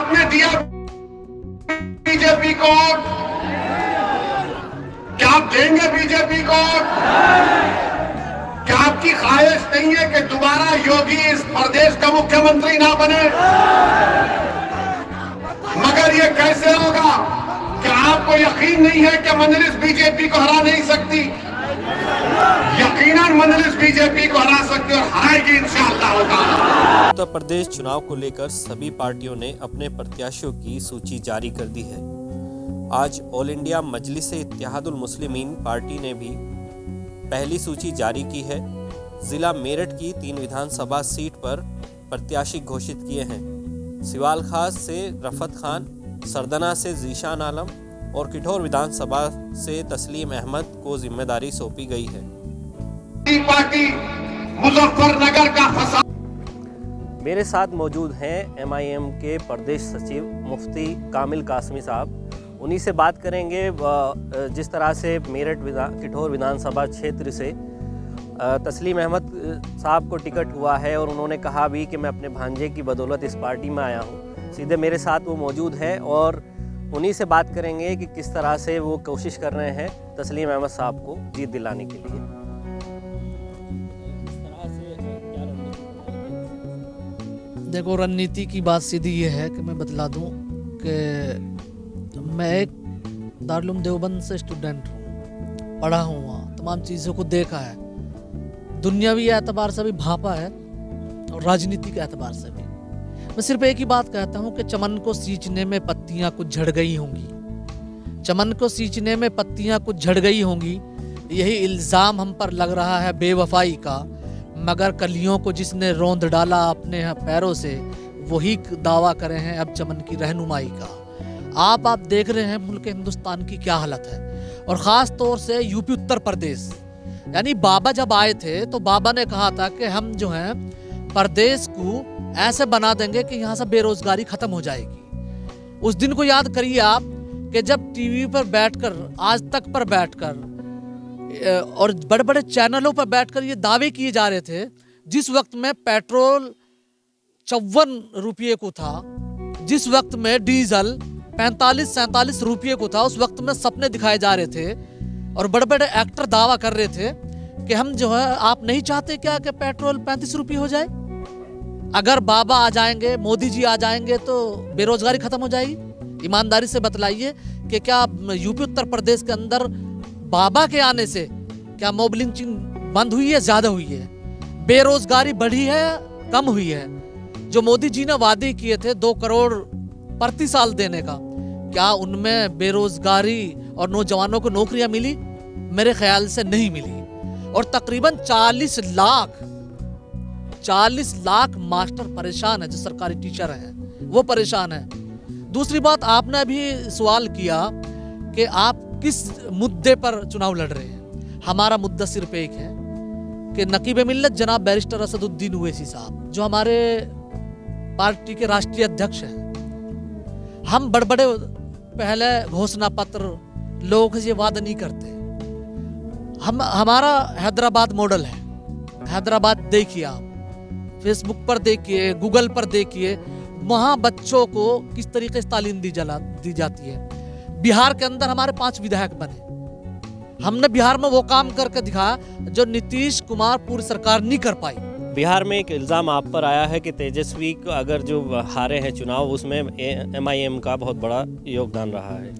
आपने दिया बीजेपी को? क्या आप देंगे बीजेपी को? क्या आपकी ख्वाहिश नहीं है कि दोबारा योगी इस प्रदेश का मुख्यमंत्री ना बने? मगर ये कैसे होगा? क्या आपको यकीन नहीं है कि मजलिस बीजेपी को हरा नहीं सकती? यकीनन मजलिस बीजेपी को हरा सकती और हराएगी इंशाअल्लाह ताला। उत्तर प्रदेश चुनाव को लेकर सभी पार्टियों ने अपने प्रत्याशियों की सूची जारी कर दी है। आज ऑल इंडिया मजलिस-ए-इत्तेहादुल मुस्लिमीन पार्टी ने भी पहली सूची जारी की है। जिला मेरठ की 3 विधानसभा सीट पर प्रत्याशी घोषित किए हैं। सिवाल खास से रफत खान, सरदना से जीशान आलम और किठौर विधानसभा से तस्लीम अहमद को जिम्मेदारी सौंपी गई है। पार्टी मुजफ्फरनगर का फसाद। मेरे साथ मौजूद हैं MIM के प्रदेश सचिव मुफ्ती कामिल कासमी साहब। उन्हीं से बात करेंगे जिस तरह से मेरठ किठौर विधानसभा क्षेत्र से तस्लीम अहमद साहब को टिकट हुआ है और उन्होंने कहा भी कि मैं अपने भांजे की बदौलत इस पार्टी में आया हूं। सीधे मेरे साथ वो मौजूद है और उन्हीं से बात करेंगे कि किस तरह से वो कोशिश कर रहे हैं तस्लीम अहमद साहब को जीत दिलाने के लिए। देखो, रणनीति की बात सीधी ये है कि मैं बतला दूं कि मैं एक दारुल देवबंद से स्टूडेंट हूँ, पढ़ा हूँ, वहाँ तमाम चीज़ों को देखा है, दुनियावी एतबार से भी भापा है और राजनीतिक एतबार से भी। मैं सिर्फ एक ही बात कहता हूँ कि चमन को सींचने में पत्तियाँ कुछ झड़ गई होंगी, चमन को सींचने में पत्तियाँ कुछ झड़ गई होंगी, यही इल्ज़ाम हम पर लग रहा है बेवफाई का। मगर कलियों को जिसने रौंद डाला अपने पैरों से, वही दावा करे हैं अब चमन की रहनुमाई का। आप देख रहे हैं मुल्क हिंदुस्तान की क्या हालत है, और ख़ास तौर से यूपी उत्तर प्रदेश। यानी बाबा जब आए थे तो बाबा ने कहा था कि हम जो हैं प्रदेश को ऐसे बना देंगे कि यहाँ से बेरोजगारी ख़त्म हो जाएगी। उस दिन को याद करिए आप कि जब टीवी पर बैठकर, आज तक पर बैठकर और बड़े बड़े चैनलों पर बैठकर ये दावे किए जा रहे थे, जिस वक्त में पेट्रोल 54 रुपये को था, जिस वक्त में डीजल 45-47 रुपये को था, उस वक्त में सपने दिखाए जा रहे थे और बड़े बड़े एक्टर दावा कर रहे थे कि हम जो है, आप नहीं चाहते क्या कि पेट्रोल 35 रुपये हो जाए? अगर बाबा आ जाएंगे, मोदी जी आ जाएंगे तो बेरोजगारी खत्म हो जाएगी। ईमानदारी से बतलाइए कि क्या यूपी उत्तर प्रदेश के अंदर बाबा के आने से क्या मॉब लिंचिंग बंद हुई है, ज्यादा हुई है? बेरोजगारी बढ़ी है, कम हुई है? जो मोदी जी ने वादे किए थे 2 करोड़ प्रति साल देने का, क्या उनमें बेरोजगारी और नौजवानों को नौकरियां मिली? मेरे ख्याल से नहीं मिली। और तकरीबन 40 लाख मास्टर परेशान है, जो सरकारी टीचर हैं वो परेशान है। दूसरी बात, आपने अभी सवाल किया कि आप किस मुद्दे पर चुनाव लड़ रहे हैं। हमारा मुद्दा सिर्फ एक है कि नकीब मिल्लत जनाब बैरिस्टर असदुद्दीन ओवैसी साहब, जो हमारे पार्टी के राष्ट्रीय अध्यक्ष हैं, हम बड़े पहले घोषणा पत्र लोगों को ये वादा नहीं करते। हमारा हैदराबाद मॉडल है। हैदराबाद देखिए आप, फेसबुक पर देखिए, गूगल पर देखिए, वहाँ बच्चों को किस तरीके से तालीम दी जाती है। बिहार के अंदर हमारे 5 विधायक बने। हमने बिहार में वो काम करके दिखाया जो नीतीश कुमार पूरी सरकार नहीं कर पाई। बिहार में एक इल्ज़ाम आप पर आया है कि तेजस्वी को अगर जो हारे हैं चुनाव, उसमें MIM का बहुत बड़ा योगदान रहा है।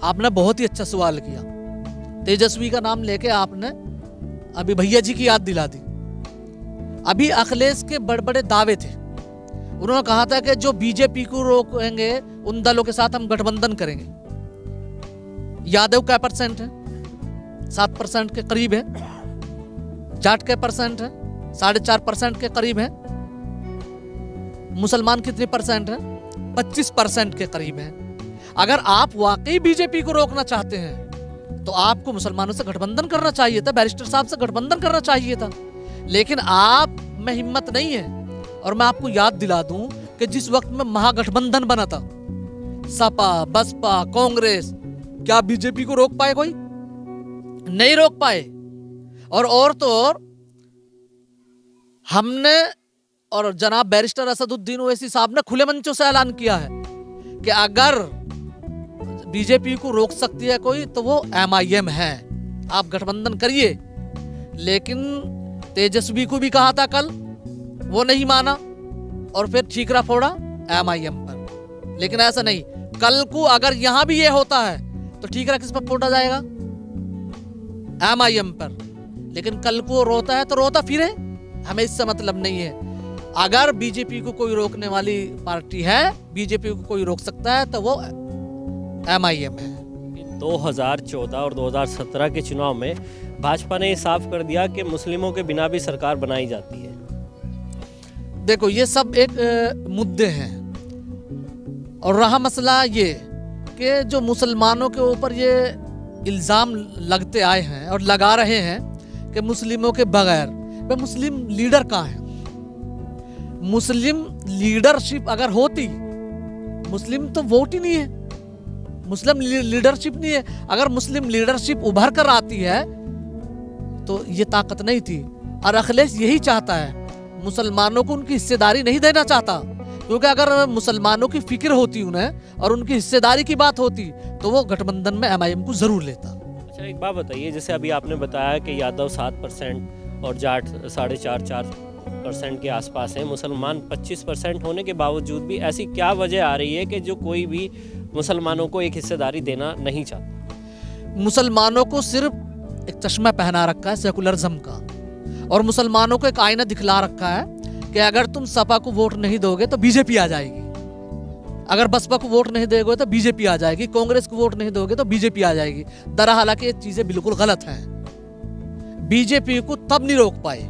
आपने बहुत ही अच्छा सवाल किया। तेजस्वी का नाम लेके आपने अभी भैया जी की याद दिला दी। अभी अखिलेश के बड़े बड़े दावे थे। उन्होंने कहा था कि जो बीजेपी को रोकेंगे उन दलों के साथ हम गठबंधन करेंगे। यादव क्या परसेंट है? 7% के करीब है। जाट के परसेंट है 4.5% के करीब है। मुसलमान कितने परसेंट है? 25% के करीब है। अगर आप वाकई बीजेपी को रोकना चाहते हैं तो आपको मुसलमानों से गठबंधन करना चाहिए था, बैरिस्टर साहब से गठबंधन करना चाहिए था। लेकिन आप में हिम्मत नहीं है। और मैं आपको याद दिला दूं कि जिस वक्त में महागठबंधन बना था, सपा, बसपा, कांग्रेस, क्या बीजेपी को रोक पाए? कोई नहीं रोक पाए। और तो और हमने और जनाब बैरिस्टर असदुद्दीन ओवैसी साहब ने खुले मंचों से ऐलान किया है कि अगर बीजेपी को रोक सकती है कोई तो वो MIM है, आप गठबंधन करिए। लेकिन तेजस्वी को भी कहा था कल, वो नहीं माना और फिर ठीकरा फोड़ा MIM पर। लेकिन ऐसा नहीं, कल को अगर यहां भी ये होता है तो ठीकरा किस पर फोड़ा जाएगा? MIM पर। लेकिन कल को रोता है तो रोता फिरे, हमें इससे मतलब नहीं है। अगर बीजेपी को कोई रोकने वाली पार्टी है, बीजेपी को कोई रोक सकता है तो वो MIM है। 2014 और 2017 के चुनाव में भाजपा ने ये साफ कर दिया कि मुस्लिमों के बिना भी सरकार बनाई जाती है। देखो ये सब एक मुद्दे हैं, और रहा मसला ये कि जो मुसलमानों के ऊपर ये इल्ज़ाम लगते आए हैं और लगा रहे हैं कि मुस्लिमों के बगैर, वे मुस्लिम लीडर कहाँ हैं? मुस्लिम लीडरशिप अगर होती, मुस्लिम तो वोट ही नहीं है, मुस्लिम लीडरशिप नहीं है। अगर मुस्लिम लीडरशिप उभर कर आती है तो ये ताकत नहीं थी। और अखिलेश यही चाहता है, मुसलमानों को उनकी हिस्सेदारी नहीं देना चाहता, क्योंकि अगर मुसलमानों की फिक्र होती उन्हें और उनकी हिस्सेदारी की बात होती तो वो गठबंधन में MIM को जरूर लेता। अच्छा, एक बात बताइए, जैसे अभी आपने बताया कि यादव 7% और जाट 4.5% के आसपास हैं, मुसलमान 25% होने के बावजूद भी ऐसी क्या वजह आ रही है कि जो कोई भी मुसलमानों को एक हिस्सेदारी देना नहीं चाहता? मुसलमानों को सिर्फ एक चश्मा पहना रखा है सेकुलरिज्म का, और मुसलमानों को एक आईना दिखला रखा है कि अगर तुम सपा को वोट नहीं दोगे तो बीजेपी आ जाएगी, अगर बसपा को वोट नहीं दोगे तो बीजेपी आ जाएगी, कांग्रेस को वोट नहीं दोगे तो बीजेपी आ जाएगी। दरअसल हालांकि ये चीजें बिल्कुल गलत हैं। बीजेपी को तब नहीं रोक पाए,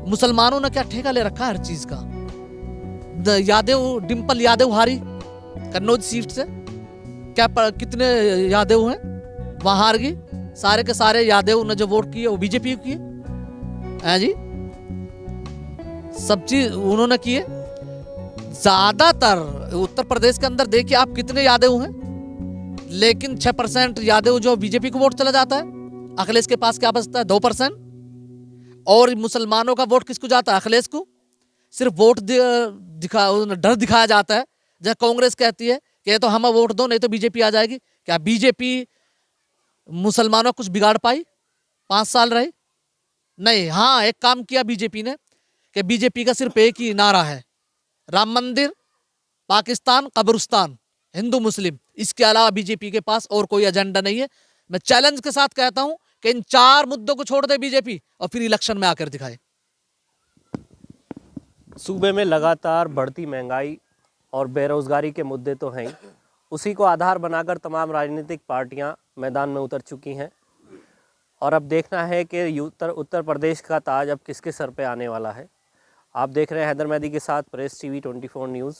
मुसलमानों ने क्या ठेका ले रखा है हर चीज का। यादव, डिम्पल यादव हारी कन्नौज सीट से, क्या कितने यादव हैं वहां हार गई? सारे के सारे यादव ने जो वोट किए वो बीजेपी को किए हैं जी, सब चीज उन्होंने किए। ज्यादातर उत्तर प्रदेश के अंदर देखिए आप कितने यादव हैं, लेकिन 6% यादव जो बीजेपी को वोट चला जाता है। अखिलेश के पास क्या बचता है? 2%। और मुसलमानों का वोट किसको जाता है? अखिलेश को। सिर्फ वोट डर दिखाया जाता है, जब कांग्रेस कहती है कि तो हमें वोट दो नहीं तो बीजेपी आ जाएगी। क्या बीजेपी मुसलमानों को कुछ बिगाड़ पाई? 5 साल रहे नहीं। हाँ, एक काम किया बीजेपी ने कि बीजेपी का सिर्फ एक ही नारा है, राम मंदिर, पाकिस्तान, कब्रिस्तान, हिंदू मुस्लिम। इसके अलावा बीजेपी के पास और कोई एजेंडा नहीं है। मैं चैलेंज के साथ कहता हूं कि इन 4 मुद्दों को छोड़ दे बीजेपी और फिर इलेक्शन में आकर दिखाए। सूबे में लगातार बढ़ती महंगाई और बेरोजगारी के मुद्दे तो हैं, उसी को आधार बनाकर तमाम राजनीतिक पार्टियां मैदान में उतर चुकी हैं। और अब देखना है कि उत्तर प्रदेश का ताज अब किसके सर पे आने वाला है। आप देख रहे हैं हैदर मेहदी के साथ प्रेस TV 24 न्यूज़।